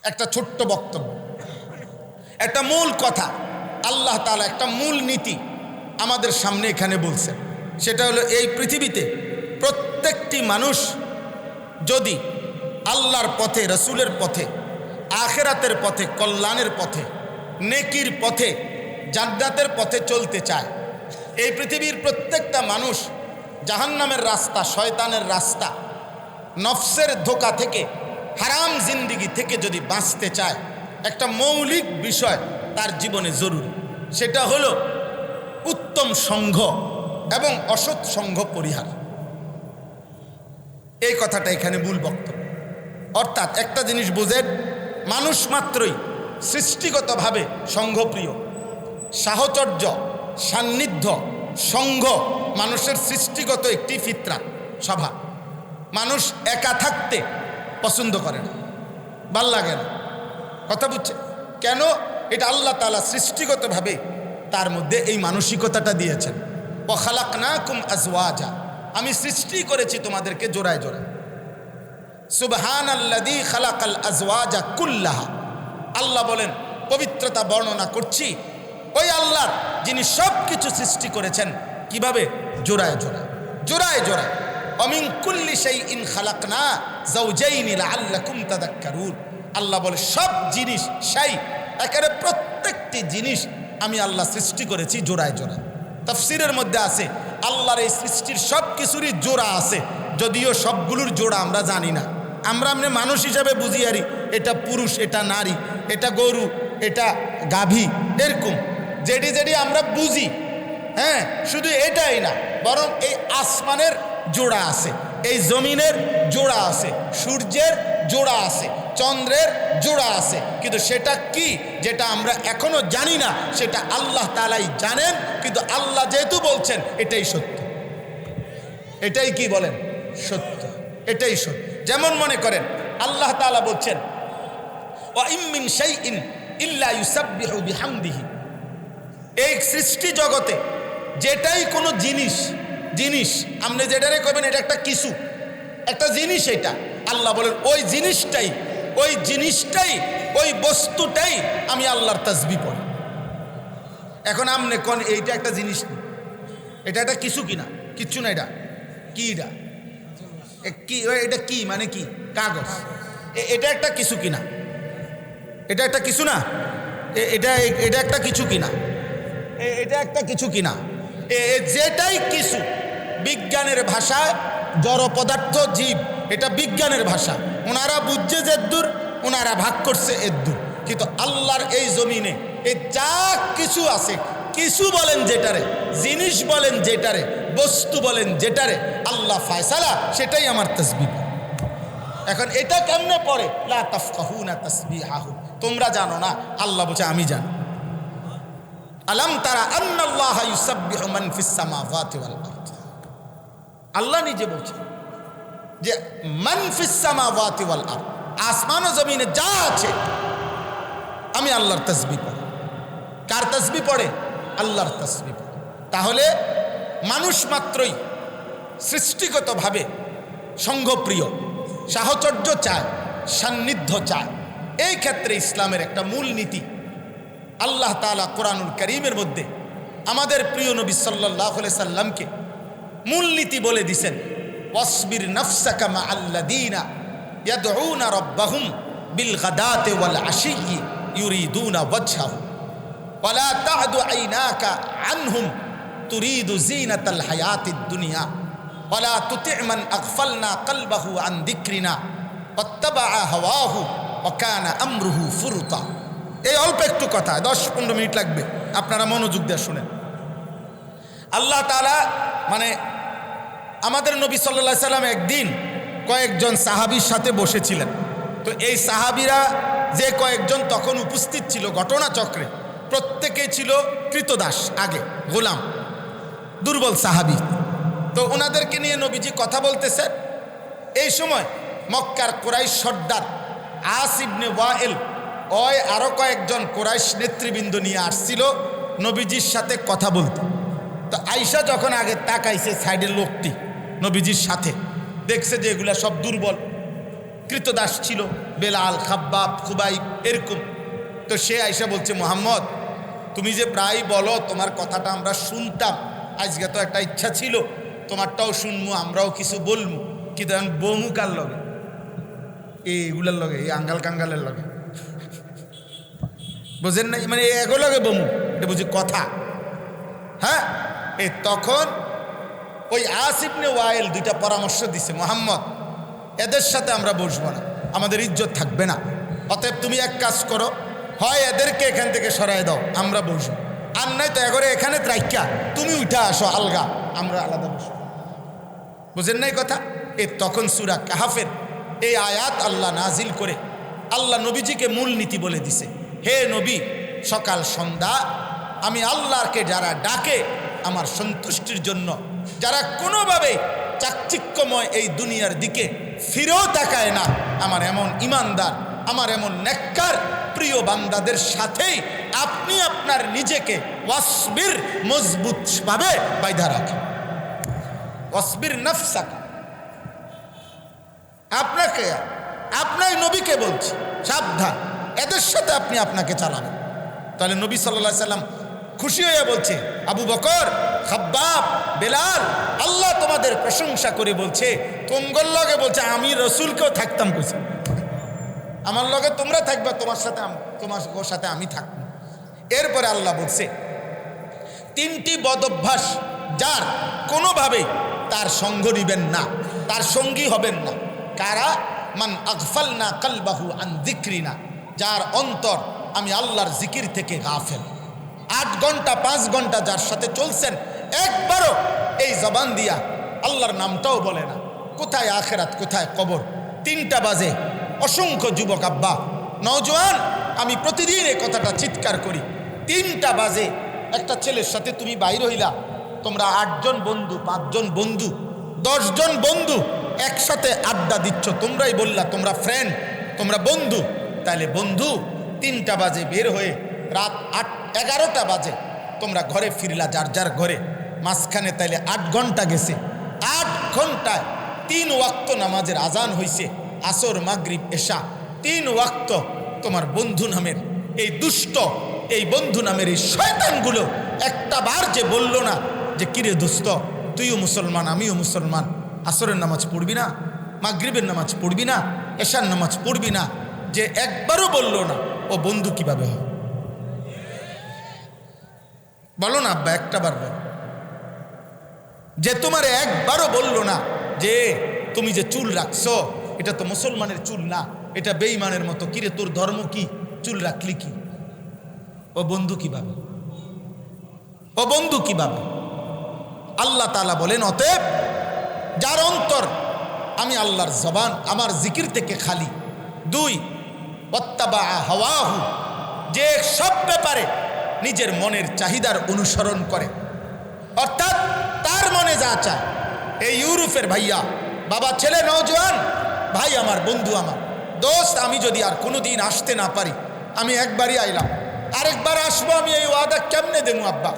একটা ছোট্ট বক্তব্য, একটা মূল কথা আল্লাহ তাআলা একটা মূল নীতি আমাদের সামনে এখানে বলছেন। সেটা হলো এই পৃথিবীতে প্রত্যেকটি মানুষ যদি আল্লাহর পথে, রসুলের পথে, আখিরাতের পথে, কল্যাণের পথে, নেকির পথে, জান্নাতের পথে চলতে চায়, এই পৃথিবীর প্রত্যেকটা মানুষ জাহান্নামের রাস্তা, শয়তানের রাস্তা, নফসের ধোঁকা থেকে, হারাম জিন্দিগি থেকে যদি বাঁচতে চায়, একটা মৌলিক বিষয় তার জীবনে জরুরি। সেটা হলো উত্তম সংঘ এবং অসৎ সংঘ পরিহার। এই কথাটা এখানে মূল বক্তব্য। অর্থাৎ একটা জিনিস বুঝেন, মানুষ মাত্রই সৃষ্টিগতভাবে সংঘপ্রিয়। সাহচর্য, সান্নিধ্য, সংঘ মানুষের সৃষ্টিগত একটি ফিতরাত, স্বভাব। মানুষ একা থাকতে পছন্দ করে না, ভাল লাগে না। কথা বুঝছে কেন? এটা আল্লাহ তাআলা সৃষ্টিগতভাবে তার মধ্যে এই মানসিকতাটা দিয়েছেন। ওয়া খালাকনাকুম আজওয়াজা, আমি সৃষ্টি করেছি তোমাদেরকে জোড়ায় জোড়ায়। সুবহানাল্লাযী খালাকাল আজওয়াজা কুল্লাহা, আল্লাহ বলেন, পবিত্রতা বর্ণনা করছি ওই আল্লাহর যিনি সব কিছু সৃষ্টি করেছেন। কিভাবে? জোড়ায় জোড়ায়, জোড়ায় জোড়ায়। অমিন কুল্লি শাইইন খালাকনা যাওজাইনি লাআল্লাকুম তাযাক্কারুন, আল্লাহ বলে সব জিনিস, শাই একেবারে প্রত্যেকটি জিনিস আমি আল্লাহ সৃষ্টি করেছি জোড়ায় জোড়ায়। তাফসীরের মধ্যে আছে আল্লাহর এই সৃষ্টির সব কিছুরই জোড়া আছে, যদিও সবগুলোর জোড়া আমরা জানি না। আমরা মানুষ হিসাবে বুঝি আরি এটা পুরুষ, এটা নারী, এটা গরু, এটা গাভী, এরকম যেটি যেটি আমরা বুঝি। হ্যাঁ, শুধু এটাই না, বরং এই আসমানের জোড়া আছে, এই জমিনের জোড়া আছে, সূর্যের জোড়া আছে, চন্দ্রের জোড়া আছে। কিন্তু সেটা কি, যেটা আমরা এখনো জানি না, সেটা আল্লাহ তাআলাই জানেন। কিন্তু আল্লাহ যেহেতু বলছেন এটাই সত্য, এটাই কি বলেন? সত্য, এটাই সত্য। যেমন মনে করেন আল্লাহ তাআলা বলছেন ওয়া ইম মিন শাইইন ইল্লা ইউসাব্বিহু বিহামদিহি, এই সৃষ্টি জগতে যেটাই কোনো জিনিস, জিনিস আপনি যেটারে কইবেন এটা একটা কিছু, একটা জিনিস, এটা আল্লাহ বলেন ওই জিনিসটাই, ওই জিনিসটাই, ওই বস্তুটাই আমি আল্লাহর তাসবিহ পড়ি। এখন আপনি কোন এইটা একটা জিনিস না, এটা একটা কিছু কিনা? কিচ্ছু না। এটা কি? এটা কি? এটা কি মানে কি? কাগজ। এটা একটা কিছু কিনা? এটা একটা কিছু না। এটা এটা একটা কিছু কিনা? এটা একটা কিছু কিনা? যেটাই কিছু, বিজ্ঞানের ভাষায় জড় পদার্থ, জীব, এটা বিজ্ঞানের ভাষা। ওনারা বুঝছে যে দূর, ওনারা ভাগ করছে এর দূর। কিন্তু আল্লাহর এই জমিনে এই যা কিছু আছে, কিছু বলেন যেটারে, জিনিস বলেন যেটারে, বস্তু বলেন যেটারে, আল্লাহ ফায়সালা সেটাই আমার তাসবিহ। এখন এটা কেমনে পড়ে? লা তাফকাহুনা তাসবিহাহুম, তোমরা জানো না, আল্লাহ বলছে আমি জানি। আলাম তারা আন্নাল্লাহা ইউসাব্বিহু মান ফিস সামাওয়াতি ওয়াল আরদ, আল্লাহ নিজে বলছেন যে মান ফিস সামাওয়াতি ওয়াল আরদ, আসমান ও জমিনে যা আছে আমি আল্লাহর তাসবিহ পড়ি। কার তাসবিহ পড়ে? আল্লাহর তাসবিহ পড়ে। তাহলে মানুষ মাত্রই সৃষ্টিগতভাবে সংঘপ্রিয়, সাহচর্য চায়, সান্নিধ্য চায়। এই ক্ষেত্রে ইসলামের একটা মূল নীতি আল্লাহ তাআলা কোরআনুল কারীমের মধ্যে আমাদের প্রিয় নবী সাল্লাল্লাহু আলাইহি সাল্লামকে মূলনীতি বলে দিছেন। ওয়াসবির নাফসাকা মাআল্লাযীনা ইয়াদউনা রাব্বাহুম বিল গাদাতি ওয়াল আশিয়্যি ইউরিদুনা ওয়াজহাহু ওয়ালা তা'দু আইনাকা আনহুম তুরিদু যিনাতাল হায়াতিদ দুনিয়া ওয়ালা তুতি' মান আগফালনা কলবাহু আন যিকরিনা ওয়াত্তাবা'a হাওয়াহু ওয়া কানা আমরুহু ফুরতা। এই অল্প একটু কথা, 10-15 মিনিট লাগবে, আপনারা মনোযোগ দিয়ে শুনেন। আল্লাহ তাআলা মানে আমাদের নবী সাল্লাল্লাহু আলাইহি সাল্লাম একদিন কয়েকজন সাহাবীর সাথে বসেছিলেন। তো এই সাহাবীরা যে কয়েকজন তখন উপস্থিত ছিল ঘটনাচক্রে, প্রত্যেকেই ছিল কৃতদাস, আগে গোলাম, দুর্বল সাহাবী। তো ওনাদেরকে নিয়ে নবীজি কথা বলতেছেন। এই সময় মক্কার কুরাইশ সর্দার আস ইবনে ওয়াইল ওই আরো কয়েকজন কুরাইশ নেতৃবৃন্দ নিয়ে আসছিল নবীজির সাথে কথা বলতে। তো আয়েশা যখন আগে তাকাইছে, সাইডের লোকটি নবীজির সাথে দেখছে যে এগুলা সব দুর্বল, কৃতদাস ছিল, বেলাল, খাব্বাব, খুবাইব, এরকম। তো সে আইসা বলছে, মুহাম্মদ তুমি যে প্রায় বলো, তোমার কথাটা আমরা শুনতাম, আজকে তো একটা ইচ্ছা ছিল তোমারটাও শুনবো, আমরাও কিছু বলবো, কিন্তু এখন বমু কার লগে? এইগুলার লগে, এই আঙ্গাল কাঙ্গালের লগে, বুঝেন নাই? মানে এগো লগে বমু, এটা বুঝি কথা? হ্যাঁ, এই তখন ওই আস ইবনে ওয়াইল দুইটা পরামর্শ দিছে, মুহাম্মদ এদের সাথে আমরা বসবো না, আমাদের ইজ্জত থাকবে না, অতএব তুমি এক কাজ করো, হয় এদেরকে এখান থেকে সরাই দাও, আমরা বসবো, আর নাই তো এগরে এখানে ত্রাইকা তুমি উঠা আসো আলগা, আমরা আলাদা বসবো। বুঝেন নাই কথা? এ তখন সূরা কাহাফের এই আয়াত আল্লাহ নাজিল করে আল্লাহ নবীজিকে মূল নীতি বলে দিছে, হে নবী, সকাল সন্ধ্যা আমি আল্লাহকে যারা ডাকে আমার সন্তুষ্টির জন্য, যারা কোনোভাবে চাকচিক্যময় এই দুনিয়ার দিকে ফিরেও তাকায় না, আমার এমন ইমানদার, আমার এমন নেককার প্রিয় বান্দাদের সাথেই আপনি আপনার নিজেকে ওয়াসবির মজবুতভাবে বাইধা রাখেন। ওয়াসবির নাফসাকা, আপনাকে, আপনার নবীকে বলছি, সাবধান, এদের সাথে আপনি আপনাকে চালাবেন। তাহলে নবী সাল্লাল্লাহু আলাইহি সাল্লাম খুশি হয়ে বলছে, আবু বকর, খাব্বাব, বেলাল, আল্লাহ তোমাদের প্রশংসা করে বলছে, তোমার লগে বলছে আমি রসুলকেও থাকতাম কইছি, আমার লগে তোমরা থাকবা, তোমার সাথে আমি থাকবো। এরপরে আল্লাহ বলছে তিনটি বদভ্যাস যার কোনোভাবে তার সঙ্গ নিবেন না, তার সঙ্গী হবেন না। কারা? মান আগফালনা কালবাহু আন যিকরিনা, যার অন্তর আমি আল্লাহর জিকির থেকে গাফেল। 8 ঘন্টা 5 ঘন্টা যার সাথে চলছেন, একবারও এই জবান দিয়া আল্লাহর নামটাও বলে না। কোথায় আখেরাত, কোথায় কবর? 3টা বাজে অসংখ্য যুবক আব্বা, নওজোয়ান, আমি প্রতিদিন এই কথাটা চিৎকার করি, 3টা বাজে একটা ছেলের সাথে তুমি বাইরে হইলা, তোমরা 8 জন বন্ধু, 5 জন বন্ধু, 10 জন বন্ধু একসাথে আড্ডা দিচ্ছ, তোমরাই বললা তোমরা ফ্রেন্ড, তোমরা বন্ধু। তাহলে বন্ধু 3টা বাজে বের হয়ে রাত 11টা বাজে তোমরা ঘরে ফিরলা, যার যার ঘরে, মাঝখানে তাইলে 8 ঘন্টা গেছে। 8 ঘন্টায় 3 ওয়াক্ত নামাজের আজান হইছে, আসর, মাগরিব, এশা, 3 ওয়াক্ত তোমার বন্ধু নামের এই দুষ্ট, এই বন্ধু নামের এই শয়তানগুলো একটা বার যে বলল না যে কিরে দোস্ত, তুইও মুসলমান আমিও মুসলমান, আসরের নামাজ পড়বি না, মাগরিবের নামাজ পড়বি না, এশার নামাজ পড়বি না, যে একবারও বলল না, ও বন্ধু কিভাবে হয়? বলো না আব্বা, একটা বার বল, যে তোমার একবারও বলল না যে তুমি যে চুল রাখছো এটা তো মুসলমানের চুল না, এটা বেঈমানের মতো, কিরে তোর ধর্ম কি, চুল রাখলি কি? ও বন্ধু কিভাবে? ও বন্ধু কিভাবে? আল্লাহ তাআলা বলেন, অতএব যার অন্তর আমি আল্লাহর জবান আমার জিকির থেকে খালি। 2 ওয়াত্তাবা হাওয়াহু, যে সব ব্যাপারে নিজের মনের চাহিদার অনুসরণ করে, অর্থাৎ তার মনে যা চায়। এই ইউরোপের ভাইয়া, বাবা, ছেলে, নওজোয়ান ভাই আমার, বন্ধু আমার, দোস্ত, আমি যদি আর কোনোদিন আসতে না পারি, আমি একবারই আইলাম, আরেকবার আসবো, আমি এই ওয়াদা কেমনে দেবো আব্বা?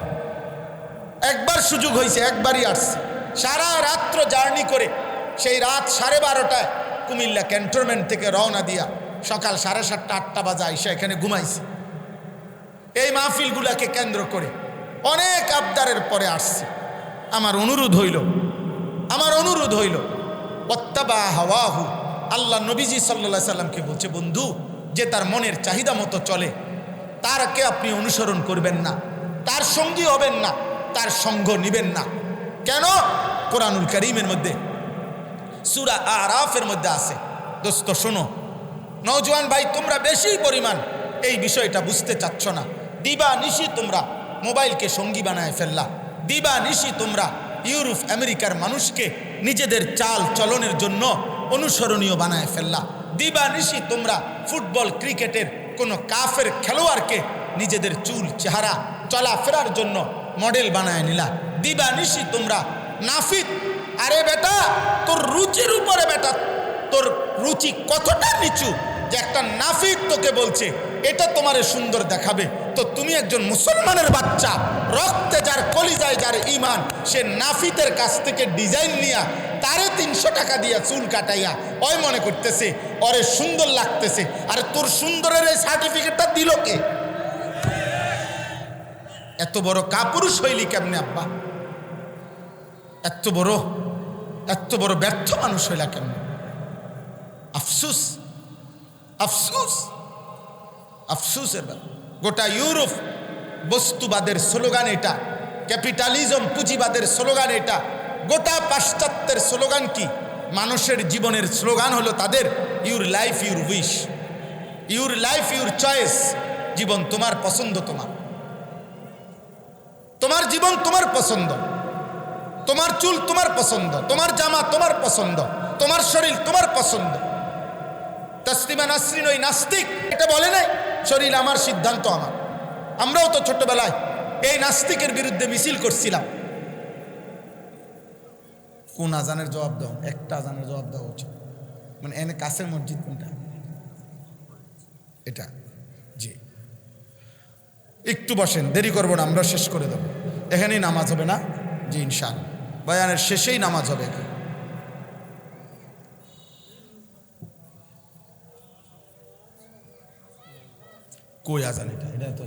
একবার সুযোগ হয়েছে, একবারই আসছে, সারা রাত্র জার্নি করে সেই রাত 12:30টায় কুমিল্লা ক্যান্টনমেন্ট থেকে রওনা দিয়া সকাল 7:30 8টা বাজে আইসা এখানে ঘুমাইছি। এই মাহফিলগুলাকে কেন্দ্র করে অনেক আবদারের পরে আসছি। আমার অনুরোধ হইল ওয়াত্তাবা হাওয়াহু, আল্লাহ নবীজি সাল্লাল্লাহু আলাইহি সাল্লামকে বলছে, বন্ধু যে তার মনের চাহিদা মতো চলে, তারকে আপনি অনুসরণ করবেন না, তার সঙ্গী হবেন না, তার সঙ্গ নিবেন না। কেন? কোরআনুল কারীমের মধ্যে সূরা আরাফের মধ্যে আছে। দোস্ত শোনো, নওজোয়ান ভাই, তোমরা বেশি পরিমাণ এই বিষয়টা বুঝতে চাচ্ছ না। দিবা নিশি তোমরা মোবাইলকে সঙ্গী বানায় ফেললা, দিবা নিশি তোমরা ইউরোপ আমেরিকার মানুষকে নিজেদের চাল চলনের জন্য অনুসরণীয় বানায় ফেললা, দিবা নিশি তোমরা ফুটবল ক্রিকেটের কোনো কাফের খেলোয়াড়কে নিজেদের চুল চেহারা চলাফেরার জন্য মডেল বানায় নিলা, দিবা নিশি তোমরা নাফিক। আরে বেটা, তোর রুচির উপরে, বেটা তোর রুচি কতটা নিচু যে একটা নাফিক তোকে বলছে এটা তোমারে সুন্দর দেখাবে, তো তুমি একজন মুসলমানের বাচ্চা, রক্তে যার, কলিজায় যার ইমান, সে নাফিতের কাছ থেকে ডিজাইন নিয়া তারে 300 টাকা দিয়া চুল কাটাইয়া ওই মনে করতেছে ওরে সুন্দর লাগতেছে। আরে তোর সুন্দরের এই সার্টিফিকেটটা দিল কে? এত বড় কাপুরুষ হইলি কেমনে আব্বা? এত বড় ব্যর্থ মানুষ হইলা কেমনে? আফসুস, আফসুস, আফসুসের ব্যাপার। গোটা ইউরোপ বস্তুবাদের স্লোগান এটা, ক্যাপিটালিজম পুঁজিবাদের স্লোগান এটা, গোটা পাশ্চাত্যের স্লোগান কি? মানুষের জীবনের স্লোগান হলো তাদের your life your wish, your life your choice. জীবন তোমার পছন্দ, তোমার জীবন তোমার পছন্দ, তোমার চুল তোমার পছন্দ, তোমার জামা তোমার পছন্দ, তোমার শরীর তোমার পছন্দ। তসলিমা নাসরিন ওই নাস্তিক এটা বলে নাই শরীর আমার, সিদ্ধান্ত আমার। আমরাও তো ছোটবেলায় এই নাস্তিকের বিরুদ্ধে মিছিল করছিলাম। কোন আজানের জবাব দাও? একটা আজানের জবাব দেওয়া উচিত। মানে এনে কাছের মসজিদ কোনটা? এটা। জি, একটু বসেন, দেরি করবো না, আমরা শেষ করে দেবো। এখানেই নামাজ হবে না? জি ইনশাআল্লাহ, বয়ানের শেষেই নামাজ হবে এখানে। কই আজান? এটা তো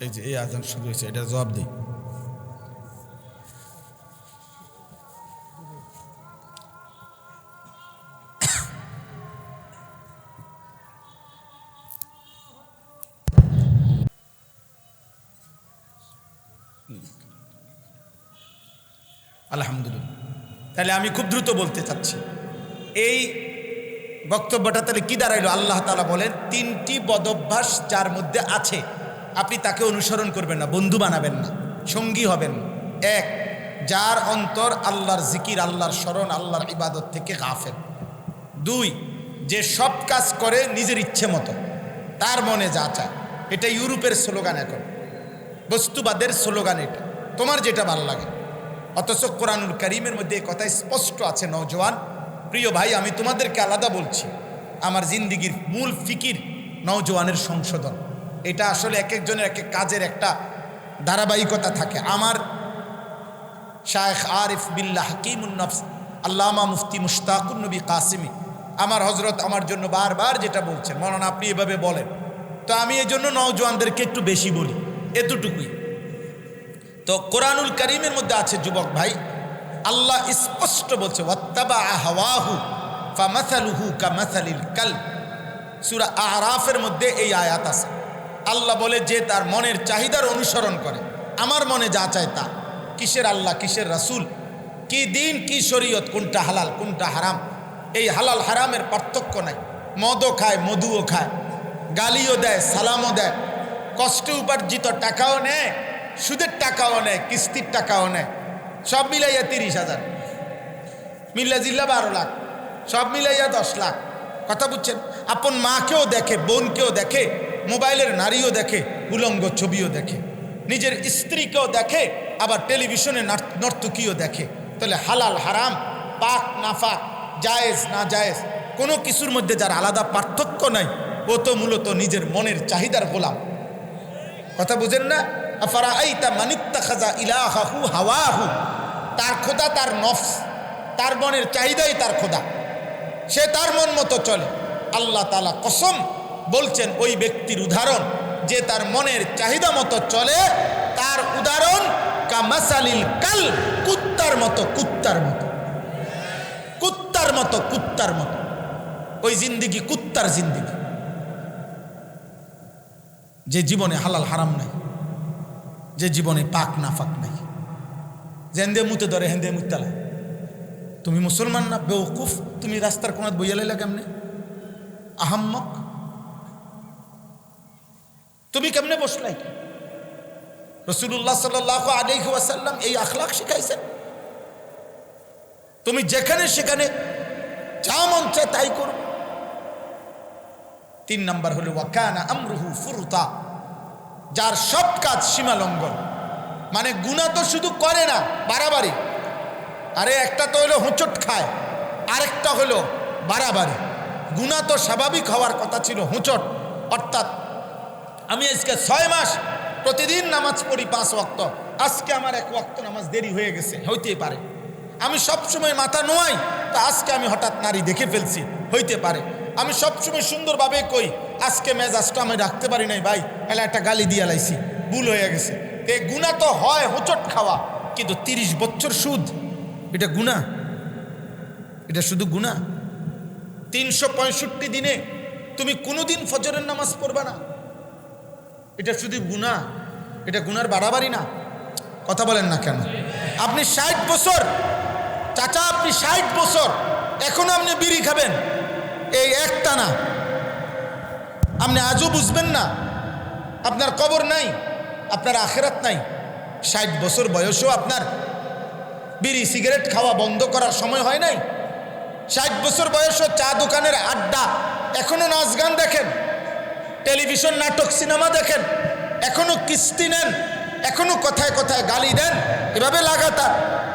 এই যে এই আজান শুরু হয়েছে, এটা জবাব দিই। আলহামদুলিল্লাহ। তাহলে আমি খুব দ্রুত বলতে চাচ্ছি, এই বক্তব্যটা তাহলে কি দাঁড়াইলো? আল্লাহ তাআলা বলেন 3টি বদভ্যাস যার মধ্যে আছে আপনি তাকে অনুসরণ করবেন না, বন্ধু বানাবেন না, সঙ্গী হবেন না। 1, যার অন্তর আল্লাহর জিকির, আল্লাহর স্মরণ, আল্লাহর ইবাদত থেকে গাফেল। 2, যে সব কাজ করে নিজের ইচ্ছে মতো, তার মনে যা চায়। এটা ইউরোপের স্লোগান, এখন বস্তুবাদের স্লোগান এটা, তোমার যেটা ভালো লাগে। অথচ কোরআনুল কারীমের মধ্যে এই কথা স্পষ্ট আছে। নওজোয়ান প্রিয় ভাই, আমি তোমাদেরকে আলাদা বলছি, আমার জিন্দিগির মূল ফিকির নওজোয়ানের সংশোধন। এটা আসলে এক একজনের এক এক কাজের একটা ধারাবাহিকতা থাকে। আমার শায়েখ আরিফ বিল্লাহ হাকিমুন নফস আল্লামা মুফতি মুশতাকুন নবী কাসিমি, আমার হজরত আমার জন্য বারবার যেটা বলছেন, মৌলানা আপনি এভাবে বলেন, তো আমি এই জন্য নওজোয়ানদেরকে একটু বেশি বলি, এতটুকুই। তো কোরআনুল কারীমের মধ্যে আছে যুবক ভাই, আল্লাহ স্পষ্ট বলছে ওয়াত্তাবা হাওয়াহু ফামাসালুহু কামাসালিল কালব। সূরা আরাফের মধ্যে এই আয়াত আছে। আল্লাহ বলে যে তার মনের চাহিদার অনুসরণ করে, আমার মনে যা চায় তা, কিসের আল্লাহ কিসের রাসূল, কি দিন কি শরীয়ত, কোনটা হালাল কোনটা হারাম, এই হালাল হারামের পার্থক্য নাই। মদও খায়, মধুও খায়, গালিও দেয়, সালামও দেয়, কষ্টে উপার্জিত টাকাও নেয়, সুদের টাকাও নেয়, কিস্তির টাকাও নেয়, সব মিলাইয়া 30,000, মিল্লা জিল্লা 12 লাখ, সব মিলাইয়া 10 লাখ। কথা বুঝছেন? আপন মাকেও দেখে, বোনকেও দেখে, মোবাইলের নারীও দেখে, উলঙ্গ ছবিও দেখে, নিজের স্ত্রীকেও দেখে, আবার টেলিভিশনে নর্তকীও দেখে। তাহলে হালাল হারাম, পাক নাফাক, জায়েজ না জায়েজ, কোনো কিছুর মধ্যে যার আলাদা পার্থক্য নাই, ও তো মূলত নিজের মনের চাহিদার গোলাম। কথা বুঝেন না? আফারাআইতা মানিত্তাখাযা ইলাহাহু হাওয়াহু, তার খোদা তার নফস, তার মনের চাহিদাই তার খোদা, সে তার মন মতো চলে। আল্লাহ তাআলা কসম বলছেন ওই ব্যক্তির উদাহরণ যে তার মনের চাহিদা মতো চলে, তার উদাহরণ কামাসালিল কাল, কুত্তার মতো, কুত্তার মতো, কুত্তার মতো, কুত্তার মতো। ওই জিন্দিগি কুত্তার জিন্দিগি, যে জীবনে হালাল হারাম নাই, যে জীবনে পাক নাফাক নাই, জেন্দে মুতে ধরে হেন্দে মুতালা। তুমি মুসলমান না, বেওকুফ, তুমি রাস্তার কোনাত বইয়া লাইলা কেমনে? আহাম্মক, তুমি কেমনে বসলাই? রাসূলুল্লাহ সাল্লাল্লাহু আলাইহি ওয়াসাল্লাম এই আখলাক শিখাইছেন। তুমি যেখানে সেখানে যা মন চায় তাই করো। 3 নাম্বার হলো ওয়াকানা আমরুহু ফুরতা, যার সব কাজ সীমা লঙ্ঘন। মানে গুনাহ তো শুধু করে না, বাড়াবাড়ি। আরে একটা তো হলো হোঁচট খায়, আরেকটা হলো বাড়াবাড়ি। গুনাহ তো স্বাভাবিক হওয়ার কথা ছিল হোঁচট, অর্থাৎ আমি আজকে 6 মাস প্রতিদিন নামাজ পড়ি 5 ওয়াক্ত, আজকে আমার 1 ওয়াক্ত নামাজ দেরি হয়ে গেছে, হইতেই পারে। আমি সবসময় মাথা নোয়াই, তা আজকে আমি হঠাৎ নারী দেখে ফেলছি, হইতে পারে। আমি সবসময় সুন্দরভাবে কই, আজকে মেজাজটা আমি রাখতে পারি নাই ভাই, এলা একটা গালি দিয়া লাইছি, ভুল হয়ে গেছে। এই গুনাহ তো হয় হোঁচট খাওয়া, কিন্তু 30 বছর সুদ, এটা গুনাহ? এটা শুধু গুনাহ? 365 দিনে তুমি কোনোদিন ফজরের নামাজ পড়বা না, এটা শুধু গুনাহ? এটা গুনার বাড়াবাড়ি না? কথা বলেন না কেন? আপনি 60 বছর, চাচা আপনি 60 বছর এখনো আপনি বিড়ি খাবেন, এই একটা না, আপনি আজও বুঝবেন না আপনার কবর নাই, আপনার আখেরাত নাই। 60 বছর বয়সেও আপনার বিড়ি সিগারেট খাওয়া বন্ধ করার সময় হয় নাই। 60 বছর বয়সেও চা দোকানের আড্ডা, এখনো নাচ গান দেখেন, টেলিভিশন নাটক সিনেমা দেখেন, এখনো কিস্তি নেন, এখনো কথায় কথায় গালি দেন, এভাবে লাগাতার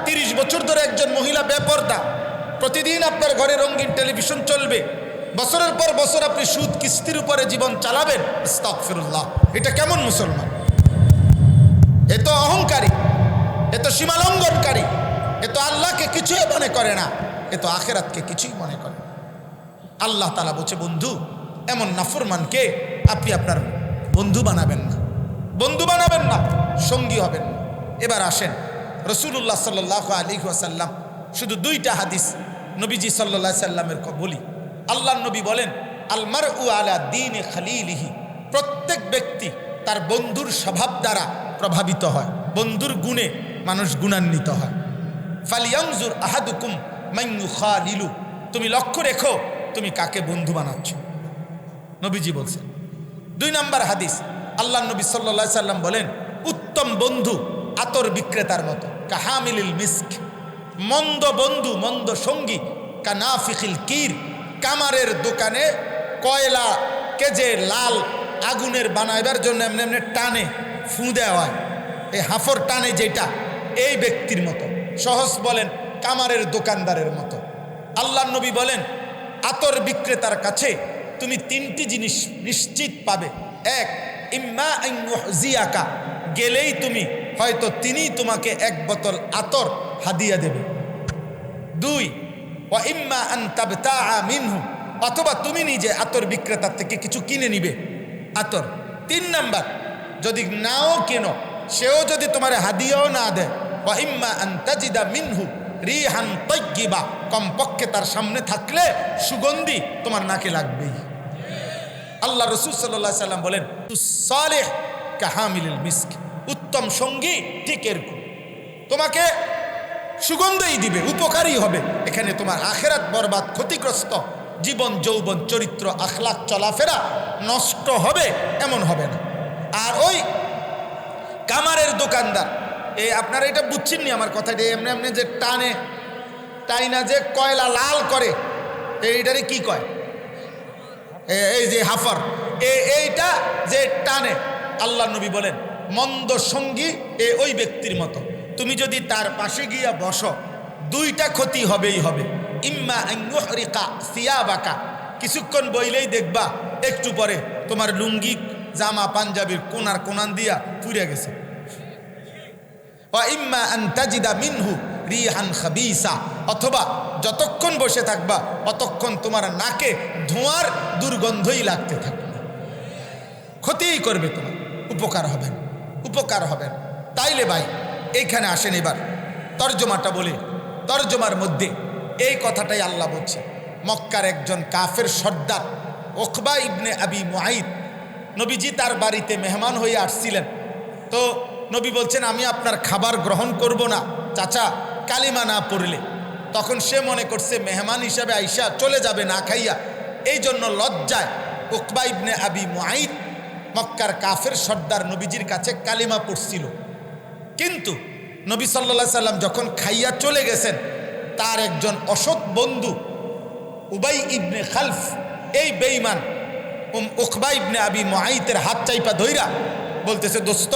30 বছর ধরে একজন মহিলা বেপরদা, প্রতিদিন আপনার ঘরে রঙিন টেলিভিশন চলবে, বছরের পর বছর আপনি সুদ কিস্তির উপরে জীবন চালাবেন। আস্তাগফিরুল্লাহ, এটা কেমন মুসলমান? এ তো অহংকারী, এ তো সীমালঙ্ঘনকারী, এ তো আল্লাহকে কিছুই মনে করে না, এ তো আখেরাতকে কিছুই মনে করে। আল্লাহ তাআলা বলছে, বন্ধু এমন নাফরমানকে আপনি আপনার বন্ধু বানাবেন না, বন্ধু বানাবেন না, সঙ্গী হবেন না। এবার আসেন রাসূলুল্লাহ সাল্লাল্লাহু আলাইহি ওয়াসাল্লাম, শুধু 2টা হাদিস নবীজি সাল্লাল্লাহু আলাইহি সাল্লামের বলি। আল্লাহর নবী বলেন, আল মারউ আলা দীনি খালিলিহি, প্রত্যেক ব্যক্তি তার বন্ধুর স্বভাব দ্বারা প্রভাবিত হয়, বন্ধুর গুণে মানুষ গুণান্বিত হয়। ফালিয়ানজুর আহাদুকুম মান ইউখালিলু, তুমি লক্ষ্য রেখো তুমি কাকে বন্ধু বানাচ্ছ, নবীজি বলছেন। 2 নম্বর হাদিস, আল্লাহর নবী সাল্লাল্লাহু আলাইহি সাল্লাম বলেন, উত্তম বন্ধু আতর বিক্রেতার মতো, কাহামিলিল মিস্ক, মন্দ বন্ধু মন্দ সঙ্গী কানাফিকিল কির, কামারের দোকানে কয়লাকে যে লাল আগুনের বানাইবার জন্য এমনি এমনি টানে ফু দেওয়া হয়, এই হাফর টানে যেটা, এই ব্যক্তির মতো। সহজ বলেন, কামারের দোকানদারের মতো। আল্লাহর নবী বলেন, আতর বিক্রেতার কাছে তুমি 3টি জিনিস নিশ্চিত পাবে। 1, ইম্মা আন ইউহজিয়াকা, গেলেই তুমি হয়তো তিনি তোমাকে 1 বোতল আতর হাদিয়া দেবে। 2, ওয়া ইম্মা আন তাবতাআ মিনহু, অথবা তুমি নিজে আতর বিক্রেতার থেকে কিছু কিনে নিবে আতর। 3 নাম্বার, যদি নাও কেনো, সেও যদি তোমার হাদিয়াও না দেয়, ওয়া ইম্মা আন তাজিদা মিনহু রিহান তাইয়্যিবা, কমপক্ষে তার সামনে থাকলে সুগন্ধি তোমার নাকে লাগবেই। আল্লাহ রাসূল সাল্লাল্লাহু আলাইহি সাল্লাম বলেন, তুসালিহ কাহামিলিল মিস্ক, উত্তম সঙ্গী ঠিক এরকম, তোমাকে সুগন্ধই দিবে, উপকারী হবে। এখানে তোমার আখেরাত বরবাদ, ক্ষতিগ্রস্ত, জীবন যৌবন চরিত্র আখলাক চলাফেরা নষ্ট হবে এমন হবে না। আর ওই কামারের দোকানদার, এই আপনারা এটা বুঝছেননি আমার কথাটা, এমনি এমনি যে টানে টাইনা যে কয়লা লাল করে, এইটারে কি কয়? এই যে হাফার, এইটা যে টানে, আল্লাহ নবী বলেন মন্দ সঙ্গী ওই ব্যক্তির মতো। তুমি যদি তার পাশে গিয়া বসো, 2টা ক্ষতি হবেই হবে। ইম্মা আন ইউহরিকা সিয়াবাকা, কিছুক্ষণ বইলেই দেখবা একটু পরে তোমার লুঙ্গি জামা পাঞ্জাবির কোনার কোনান দিয়া পুড়ে গেছে। ওয়া ইম্মা আন তাজিদা মিনহু রিহান খাবিসা, অথবা যতক্ষণ বসে থাকবা ততক্ষণ তোমার নাকে ধোঁয়ার দুর্গন্ধই লাগতে থাকবে, ক্ষতিই করবে, তোমার উপকার হবে না, উপকার হবে না। তাইলে ভাই এইখানে আসেন, এবার তর্জমাটা বলে। তর্জমার মধ্যে এই কথাটাই আল্লাহ বলছে, মক্কার একজন কাফের সর্দার উকবা ইবনে আবি মুআইত, নবীজি তার বাড়িতে মেহমান হয়ে আসছিলেন। তো নবী বলছেন, আমি আপনার খাবার গ্রহণ করব না চাচা কালিমা না পড়লে। তখন সে মনে করছে মেহমান হিসাবে আইসা চলে যাবে না খাইয়া, এই জন্য লজ্জায় উকবা ইবনে আবি মুআইত মক্কার কাফের সর্দার নবীজির কাছে কালিমা পড়ছিল। কিন্তু নবী সাল্লাল্লাহু আলাইহি সাল্লাম যখন খাইয়া চলে গেছেন, তার একজন অসৎ বন্ধু উবাই ইবনে খালফ, এই বেঈমান উকবা ইবনে আবি মুআইতের হাত চাইপা ধইরা বলতেছে, দোস্ত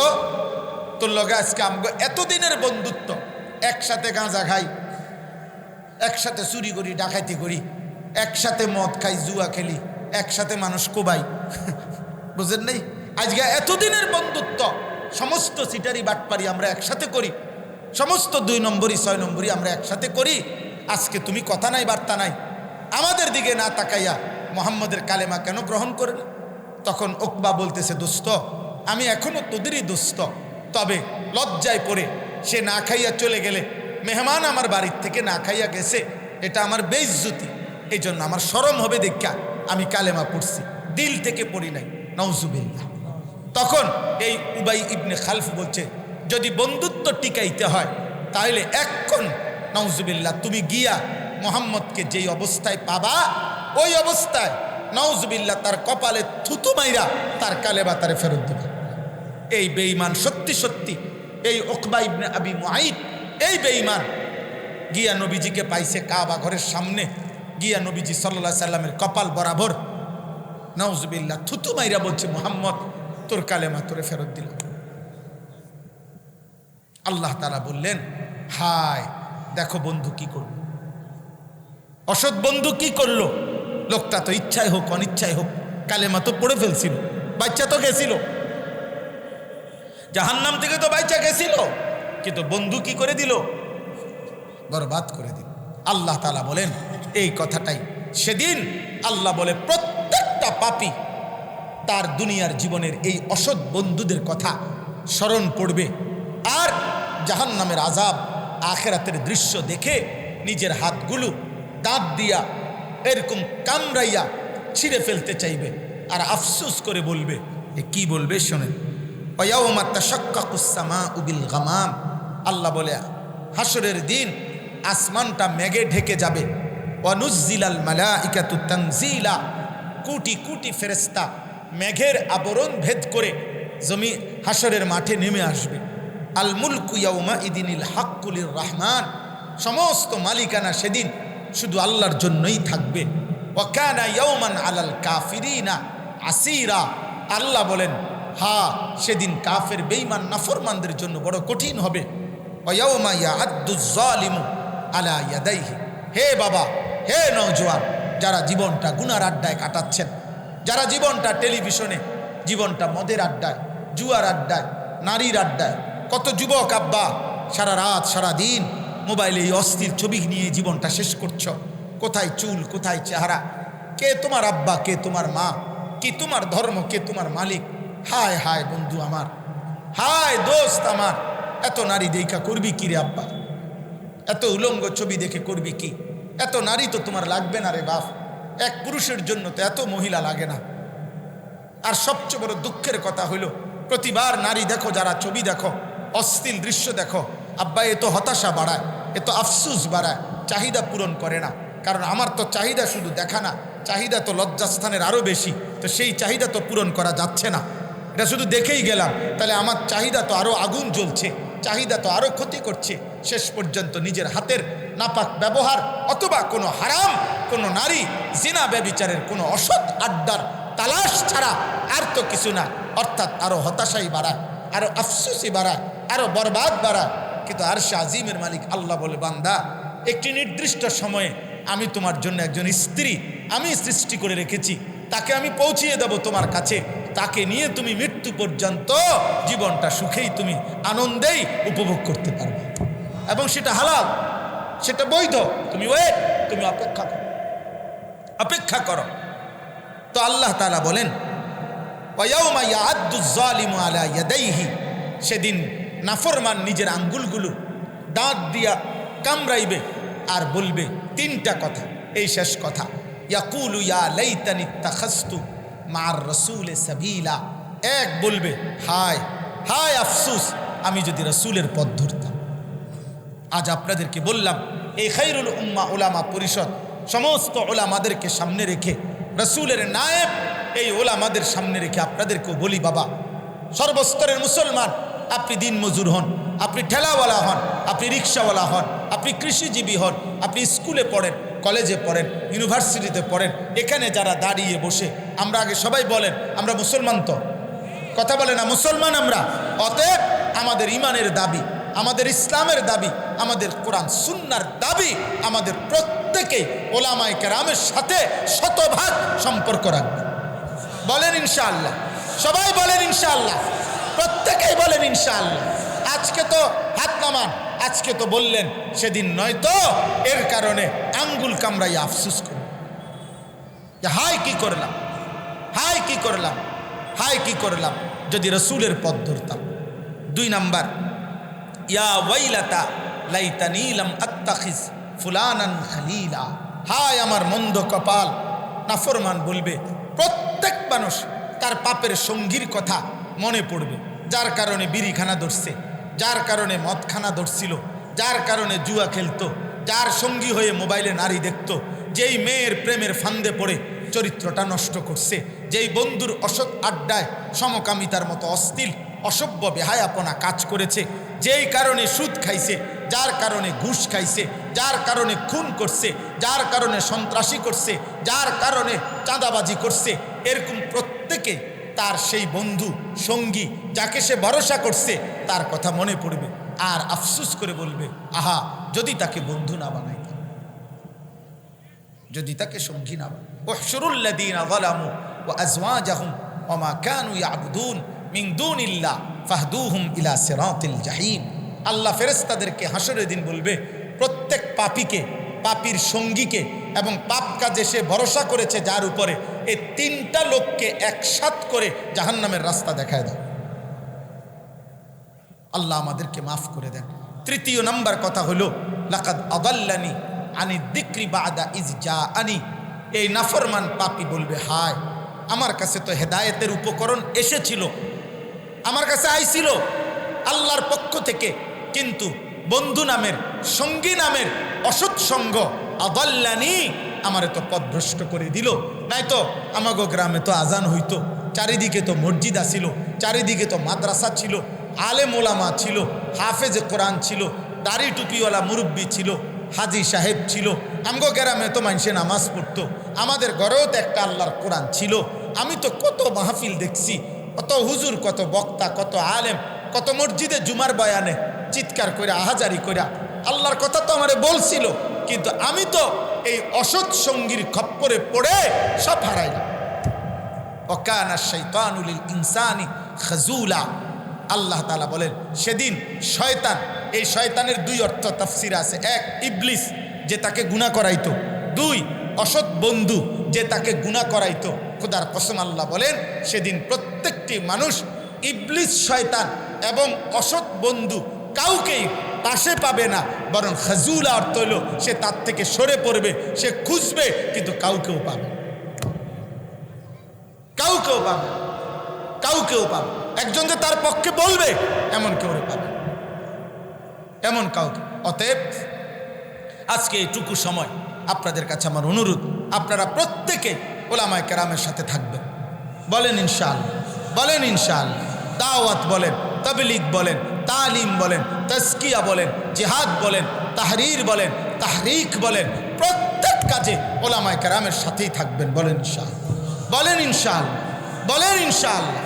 তোর লগে আজকে আমগো এতদিনের বন্ধুত্ব, একসাথে গাঁজা খাই, একসাথে চুরি করি, ডাকাতি করি, একসাথে মদ খাই, জুয়া খেলি, একসাথে মানুষ কোবাই, বুঝেন নাই? আজকে এতদিনের বন্ধুত্ব সমস্ত সিটারি বাটপারি আমরা একসাথে করি, সমস্ত 2 নম্বরই 6 নম্বরই আমরা একসাথে করি। আজকে তুমি কথা নাই বার্তা নাই, আমাদের দিকে না তাকাইয়া মোহাম্মদের কালেমা কেন গ্রহণ করে না? তখন উকবা বলতেছে, দোস্ত আমি এখনো তোদেরই দোস্ত, তবে লজ্জায় পড়ে সে না খাইয়া চলে গেলে, মেহমান আমার বাড়ির থেকে না খাইয়া গেছে, এটা আমার বেইজ্জতি, এই জন্য আমার শরম হবে দেখা আমি কালেমা পড়ছি, দিল থেকে পড়ি নাই। নাউজুবিল্লাহ। তখন এই উবাই ইবনে খালফ বলছে, যদি বন্ধুত্ব টিকাইতে হয় তাহলে এক্ষণ নাউজুবিল্লাহ তুমি গিয়া মোহাম্মদকে যেই অবস্থায় পাবা ওই অবস্থায় নাউজুবিল্লাহ তার কপালে থুতু মাইরা তার কালেমা তারে ফেরত দেবে। এই বেঈমান সত্যি সত্যি এই উকবা ইবনে আবি মুআইত, এই বেঈমান গিয়া নবীজিকে পাইছে কাবা ঘরের সামনে, গিয়া নবীজি সাল্লাল্লাহু আলাইহি সাল্লামের কপাল বরাবর নাউজুবিল্লাহ থুতু মাইরা বলছে, মোহাম্মদ তোর কালেমা তোরে ফেরত দিল। আল্লাহ তাআলা বললেন, হায় দেখো বন্ধু কি করলো, অসৎ বন্ধু কি করলো। লোকটা তো ইচ্ছায় হোক অনিচ্ছায় হোক কালেমা তো পড়ে ফেলছিল, বাচ্চা তো গেছিল, জাহান্নাম থেকে তো বাচ্চা গেছিল, কিন্তু বন্ধু কি করে দিল? বরবাদ করে দিল। আল্লাহ তাআলা বলেন এই কথাটাই সেদিন আল্লাহ বলে প্রত্যেকটা পাপী তার দুনিয়ার জীবনের এই অসৎ বন্ধুদের কথা স্মরণ পড়বে, আর জাহান্নামের আযাব আখিরাতের দৃশ্য দেখে নিজের হাতগুলো দাঁত দিয়া এরকম কামড়াইয়া ছিঁড়ে ফেলতে চাইবে, আর আফসোস করে বলবে। কি বলবে শোনেন, ওয়ায়াউমা তাশাক্কাকুস সামাউ বিল গামাম, আল্লাহ বলে হাসরের দিন আসমানটা মেঘে ঢেকে যাবে, ওয়া নুজ্জিলাল মালাইকাতু তানজিলা, কোটি কোটি ফেরেশতা মেঘের আবরণ ভেদ করে জমি হাসরের মাঠে নেমে আসবে। আল মুলকু ইয়াউমা ইদিনিল হাক্কু লির রহমান, সমস্ত মালিকানা সেদিন শুধু আল্লাহর জন্যই থাকবে। ওয়া কানা ইয়াউমান আলাল কাফিরিনা আসিরা, আল্লাহ বলেন সেদিন কাফের বেঈমান নাফরমানদের জন্য বড় কঠিন হবে। ওয়া ইয়াউমা ইয়াআদ্দুজ জালিমু আলা ইয়াদাইহি, হে বাবা হে নওজোয়ান, যারা জীবনটা গুনার আড্ডায় কাটাচ্ছেন, যারা জীবনটা টেলিভিশনে, জীবনটা মদের আড্ডায়, জুয়ার আড্ডায়, নারীর আড্ডায়, কত যুবক আব্বা সারা রাত সারা দিন মোবাইলে এই অস্থির ছবি নিয়ে জীবনটা শেষ করছ। কোথায় চুল, কোথায় চেহারা, কে তোমার আব্বা, কে তোমার মা, কি তোমার ধর্ম, কে তোমার মালিক। হায় হায় বন্ধু আমার, হায় দোস্ত আমার, এত নারী দেখা করবি কি রে আব্বা, এত উলঙ্গ ছবি দেখে করবি কি? এত নারী তো তোমার লাগবে না রে বাপ, এক পুরুষের জন্য তো এত মহিলা লাগে না। আর সবচেয়ে বড় দুঃখের কথা হইল, প্রতিবার নারী দেখো, যারা ছবি দেখো, অশ্লীল দৃশ্য দেখো, আব্বা এ তো হতাশা বাড়ায়, এ তো আফসুস বাড়ায়, চাহিদা পূরণ করে না। কারণ আমার তো চাহিদা শুধু দেখা না, চাহিদা তো লজ্জাস্থানের আরও বেশি, তো সেই চাহিদা তো পূরণ করা যাচ্ছে না। এটা শুধু দেখেই গেলাম, তাহলে আমার চাহিদা তো আরও আগুন জ্বলছে, চাহিদা তো আরও ক্ষতি করছে। শেষ পর্যন্ত নিজের হাতের নাপাক ব্যবহার অথবা কোনো হারাম কোনো নারী জিনা ব্যভিচারের কোনো অসৎ আড্ডার তালাশ ছাড়া আর তো কিছু না। অর্থাৎ আরও হতাশাই বাড়ায়, আরও আফসোসই বাড়ায়, আরও বরবাদ বাড়ায়। কিন্তু আরশে আজিমের মালিক আল্লাহ বলে, বান্দা একটি নির্দিষ্ট সময়ে আমি তোমার জন্য একজন স্ত্রী আমি সৃষ্টি করে রেখেছি, তাকে আমি পৌঁছিয়ে দেব তোমার কাছে, তাকে নিয়ে তুমি মৃত্যু পর্যন্ত জীবনটা সুখেই তুমি আনন্দেই উপভোগ করতে পারবে, এবং সেটা হালাল, সেটা বৈধ। তুমি তুমি অপেক্ষা করো, অপেক্ষা করো। তো আল্লাহ তাআলা বলেন, ওয়ায়াউমা ইয়াআদ্দুজ জালিমু আলা ইয়াদাইহি, সেদিন নাফরমান নিজের আঙ্গুলগুলো দাঁত দিয়া কামড়াইবে আর বলবে 3টা কথা। এই শেষ কথা, ইয়াকুলু ইয়া লাইতানি ইত্তাখাযতু মা'আর রাসূলি সাবিলা, এক বলবে হায় হায় আফসোস, আমি যদি রাসূলের পথ ধরতাম। আজ আপনাদেরকে বললাম, এই খায়রুল উম্মাহ উলামা পরিষদ সমস্ত ওলামাদেরকে সামনে রেখে, রাসূলের নায়েব এই ওলামাদের সামনে রেখে আপনাদেরকেও বলি, বাবা সর্বস্তরের মুসলমান, আপনি দিন মজুর হন, আপনি ঠেলাওয়ালা হন, আপনি রিক্সাওয়ালা হন, আপনি কৃষিজীবী হন, আপনি স্কুলে পড়েন, কলেজে পড়েন, ইউনিভার্সিটিতে পড়েন, এখানে যারা দাঁড়িয়ে বসে, আমরা আগে সবাই বলেন আমরা মুসলমান, তো কথা বলে না মুসলমান আমরা। অতএব আমাদের ইমানের দাবি, আমাদের ইসলামের দাবি, আমাদের কোরআন সুন্নাহর দাবি, আমাদের প্রত্যেকেই ওলামায়ে কেরামের সাথে শতভাগ সম্পর্ক রাখবে। বলেন ইনশাআল্লাহ, সবাই বলেন ইনশাআল্লাহ, প্রত্যেকেই বলেন ইনশাআল্লাহ। আজকে তো হাত নামান, আজকে তো বললেন, সেদিন নয় তো এর কারণে আঙ্গুল কামড়াই আফসোস করুন, হায় কি করলাম, হায় কি করলাম, হায় কি করলাম যদি রসুলের পথ ধরতাম। 2 নাম্বার, ইয়া ওয়াইলাতা লাইতানি লাম আত্তাখিজ ফুলানান খালিলা, হায় আমার মন্দ কপাল। নাফরমান বলবে, প্রত্যেক মানুষ তার পাপের সঙ্গীর কথা মনে পড়বে, যার কারণে বিড়িখানা ধরছে, যার কারণে মদখানা ধরছিল, যার কারণে জুয়া খেলতো, যার সঙ্গী হয়ে মোবাইলে নারী দেখত, যেই মেয়ের প্রেমের ফান্দে পড়ে চরিত্রটা নষ্ট করছে, যেই বন্ধুর অসৎ আড্ডায় সমকামিতার মতো অশ্লীল অসভ্য বেহায়াপনা কাজ করেছে, যেই কারণে সুদ খাইছে, যার কারণে ঘুষ খাইছে, যার কারণে খুন করছে, যার কারণে সন্ত্রাসী করছে, যার কারণে চাঁদাবাজি করছে, এরকম প্রত্যেকে তার সেই বন্ধু সঙ্গী যাকে সে ভরসা করছে তার কথা মনে পড়বে আর আফসোস করে বলবে, আহা যদি তাকে বন্ধু না বানাইতাম, যদি তাকে সঙ্গী না বানাই। ওয়াহশুরুল্লাযীনা যালামু ওয়া আযওয়াজাহুম ওয়া মা কানু ইয়াবুদুন মিন দুনিল্লাহ ফাহদুহুম ইলা সিরাতিল জাহিম। আল্লাহ ফেরেশতাদেরকে হাসরের দিন বলবে, প্রত্যেক পাপীকে, পাপীর সঙ্গীকে এবং পাপ কাজে সে ভরসা করেছে যার উপরে, এই 3টা লোককে একসাথ করে জাহান্নামের রাস্তা দেখায় দাও। আল্লাহ আমাদেরকে মাফ করে দেন। 3 নাম্বার কথা হলো, লাকাদ আদাল্লানি আনি যিকরি বাদা ইজ জাআনি। এই নাফরমান পাপী বলবে, হায় আমার কাছে তো হেদায়েতের উপকরণ এসেছিল, আমার কাছে আইছিল আল্লাহর পক্ষ থেকে, কিন্তু বন্ধু নামের, সঙ্গী নামের অসৎ সঙ্গ আদাল্লানি আমারে তো পথভ্রষ্ট করে দিল। নাই তো আমাগো গ্রামে তো আজান হইতো, চারিদিকে তো মসজিদ আসিল, চারিদিকে তো মাদ্রাসা ছিল, আলেম ওলামা ছিল, হাফেজে কোরআন ছিল, দাড়ি টুপিওয়ালা মুরব্বী ছিল, হাজি সাহেব ছিল, আমগো গ্রামে তো মানুষে নামাজ পড়তো, আমাদের ঘরেও তো একটা আল্লাহর কোরআন ছিল। আমি তো কত মাহফিল দেখছি, কত হুজুর, কত বক্তা, কত আলেম, কত মসজিদে জুমার বয়ানে চিৎকার করে আহাজারি করে আল্লাহর কথা তো আমারে বলছিল, কিন্তু আমি তো এই অসৎ সঙ্গীর খপ্পরে পড়ে সব হারাইলাম। ওয়াকানা শাইতানু লিল ইনসানি খাজুলা। আল্লাহ তাআলা বলেন, সেদিন শয়তান, এই শয়তানের 2 অর্থ তাফসির আছে। 1 ইবলিস, যে তাকে গুনাহ করাইতো। 2 অসৎ বন্ধু, যে তাকে গুনাহ করাইতো। খোদার কসম আল্লাহ বলেন, সেদিন প্রত্যেকটি মানুষ ইবলিস, শয়তান এবং অসৎ বন্ধু কাউকেই পাশে পাবে না, বরং খাজুলা অর্থ হলো সে তার থেকে সরে পড়বে, সে খুঁজবে কিন্তু কাউকেও পাবে, কাউকেও পাবে, কাউকেও পাবে। একজন যে তার পক্ষে বলবে এমন কেউ পাবে, এমন কাউকে। অতএব আজকে এইটুকু সময় আপনাদের কাছে আমার অনুরোধ, আপনারা প্রত্যেকে ওলামায়ে কেরামের সাথে থাকবেন। বলেন ইনশাআল্লাহ, বলেন ইনশাআল্লাহ। দাওয়াত বলেন, তাবলীগ বলেন, তালিম বলেন, তাজকিয়া বলেন, জিহাদ বলেন, তাহরীর বলেন, তাহরিক বলেন, প্রত্যেক কাজে ওলামায়ে কেরামের সাথেই থাকবেন। বলেন ইনশাআল্লাহ, বলেন ইনশাআল্লাহ, বলেন ইনশাআল্লাহ।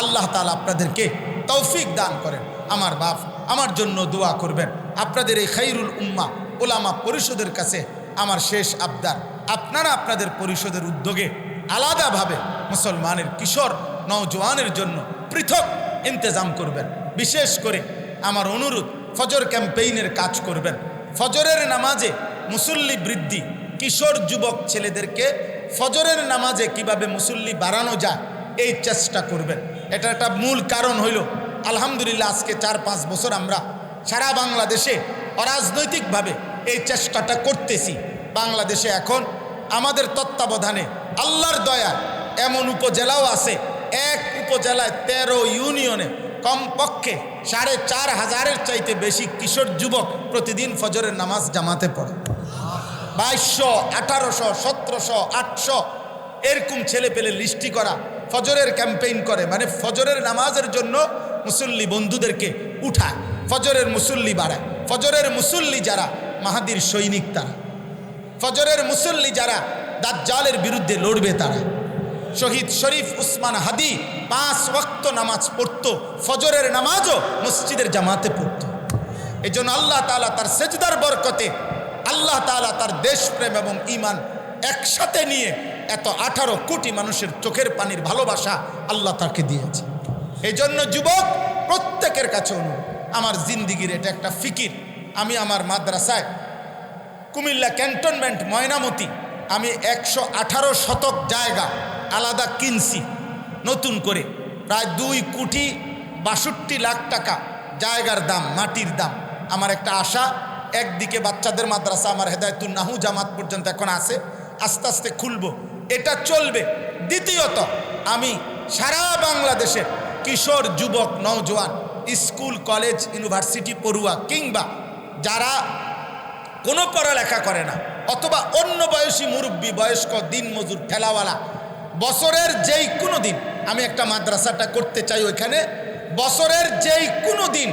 আল্লাহ তাআলা আপনাদেরকে তৌফিক দান করেন। আমার বাপ আমার জন্য দোয়া করবেন। আপনাদের এই খায়রুল উম্মাহ ওলামা পরিষদের কাছে আমার শেষ আবদার, আপনারা আপনাদের পরিষদের উদ্যোগে আলাদাভাবে মুসলমানের কিশোর নওজোয়ানের জন্য পৃথক ইন্তজাম করবেন। বিশেষ করে আমার অনুরোধ, ফজর ক্যাম্পেইনের কাজ করবেন। ফজরের নামাজে মুসল্লি বৃদ্ধি, কিশোর যুবক ছেলেদেরকে ফজরের নামাজে কিভাবে মুসল্লি বাড়ানো যায় এই চেষ্টা করবেন। এটা একটা মূল কারণ হইল, আলহামদুলিল্লাহ আজকে 4-5 বছর আমরা সারা বাংলাদেশে অরাজনৈতিকভাবে এই চেষ্টাটা করতেছি। বাংলাদেশে এখন আমাদের তত্ত্বাবধানে আল্লাহর দয়া এমন উপজেলাও আছে, এক উপজেলায় 13 ইউনিয়নে কমপক্ষে 4,500-এর চাইতে বেশি কিশোর যুবক প্রতিদিন ফজরের নামাজ জামাতে পড়ে। 2200, 1800, 1700, 800 এরকম ছেলে পেলে লিস্টি করা ফজরের ক্যাম্পেইন করে, মানে ফজরের নামাজের জন্য মুসল্লি বন্ধুদেরকে উঠায়, ফজরের মুসল্লি বাড়ায়। ফজরের মুসল্লি যারা মাহাদির সৈনিক, তারা ফজরের মুসল্লি যারা দাজ্জালের বিরুদ্ধে লড়বে, তারা শহীদ শরীফ উসমান হাদি 5 ওয়াক্ত নামাজ পড়তো, ফজরের নামাজও মসজিদের জামাতে পড়তো। এই জন্য আল্লাহ তাআলা তার সেজদার বরকতে, আল্লাহ তাআলা তার দেশপ্রেম এবং ঈমান একসাথে নিয়ে এত 18 কোটি মানুষের চোখের পানির ভালোবাসা আল্লাহ তাকে দিয়েছে। এই জন্য যুবক প্রত্যেকের কাছে অনুরোধ, আমার জিন্দিগির এটা একটা ফিকির। আমি আমার মাদ্রাসায় কুমিল্লা ক্যান্টনমেন্ট ময়নামতি আমি 118 শতক জায়গা আলাদা কিনছি নতুন করে, প্রায় 2,62,00,000 টাকা জায়গার দাম, মাটির দাম। আমার একটা আশা, একদিকে বাচ্চাদের মাদ্রাসা আমার হেদায়েতুন নাহু জামাত পর্যন্ত এখন আছে, আস্তে আস্তে খুলবো, এটা চলবে। দ্বিতীয়ত আমি সারা বাংলাদেশের কিশোর যুবক নওজোয়ান, স্কুল কলেজ ইউনিভার্সিটি পড়ুয়া কিংবা যারা কোনো পড়ালেখা করে না অথবা অন্য বয়সী মুরব্বী, বয়স্ক, দিনমজুর, ঠেলাওয়ালা, বছরের যেই কোনো দিন আমি একটা মাদ্রাসাটা করতে চাই ওইখানে। বছরের যেই কোনো দিন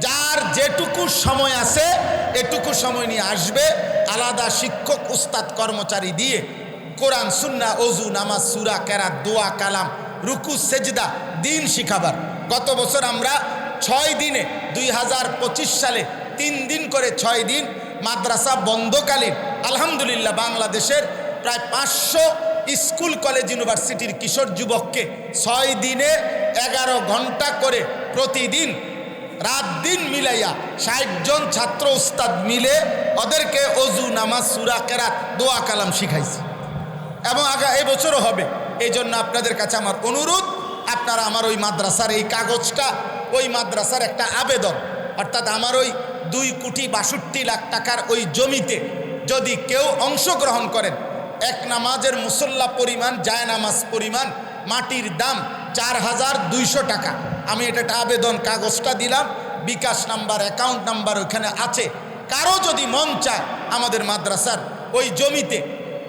যার যেটুকু সময় আছে এটুকু সময় নিয়ে আসবে, আলাদা শিক্ষক উস্তাদ কর্মচারী দিয়ে কোরআন সুন্নাহ ওযু নামাজ সূরা কেরাত দোয়া কালাম রুকু সেজদা দিন শিখাবার। গত বছর আমরা 6 দিনে 2025 সালে 3 দিন করে 6 দিন মাদ্রাসা বন্ধকালীন আলহামদুলিল্লাহ বাংলাদেশের প্রায় 500 স্কুল কলেজ ইউনিভার্সিটির কিশোর যুবককে 6 দিনে 11 ঘন্টা করে প্রতিদিন রাত দিন মিলাইয়া 60 জন ছাত্র উস্তাদ মিলে ওদেরকে ওযু নামাজ সূরা কেরাত দোয়া কালাম শিখাইছি এবং এই বছরও হবে। এই জন্য আপনাদের কাছে আমার অনুরোধ, আপনারা আমার ওই মাদ্রাসার এই কাগজটা, ওই মাদ্রাসার একটা আবেদন, অর্থাৎ আমার ওই 2,62,00,000 টাকার ওই জমিতে যদি কেউ অংশগ্রহণ করেন, এক নামাজের মুসল্লা পরিমাণ, জায় নামাজ পরিমাণ মাটির দাম 4,200 টাকা। আমি এটা একটা আবেদন কাগজটা দিলাম, বিকাশ নাম্বার, অ্যাকাউন্ট নাম্বার ওইখানে আছে। কারো যদি মন চায় আমাদের মাদ্রাসার ওই জমিতে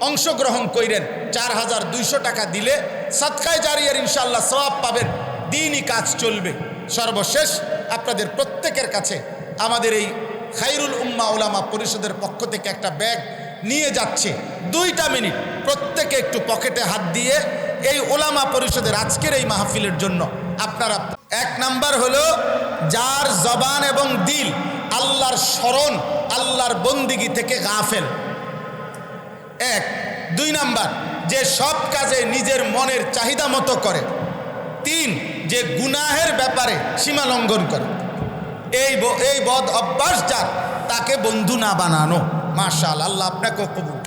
অংশগ্রহণ করেন, 4,200 টাকা দিলে সাদকায়ে জারিয়ার ইনশাআল্লাহ সওয়াব পাবেন, দিনই কাজ চলবে। সর্বশেষ আপনাদের প্রত্যেকের কাছে আমাদের এই খায়রুল উম্মাহ উলামা পরিষদের পক্ষ থেকে একটা ব্যাগ নিয়ে যাচ্ছে। 2টা মিনিট প্রত্যেকে একটু পকেটে হাত দিয়ে এই উলামা পরিষদের আজকের এই মাহফিলের জন্য আপনারা, 1 নাম্বার হলো যার জবান এবং দিল আল্লাহর স্মরণ, আল্লাহর বন্দিগি থেকে গাফেল, 1। 2 নাম্বার যে সব কাজে নিজের মনের চাহিদা মতো করে। 3 যে গুনাহের ব্যাপারে সীমা লঙ্ঘন করে। এই বদ অভ্যাস যার, তাকে বন্ধু না বানানো। মাশাআল্লাহ, আল্লাহ আপনাকে কবুল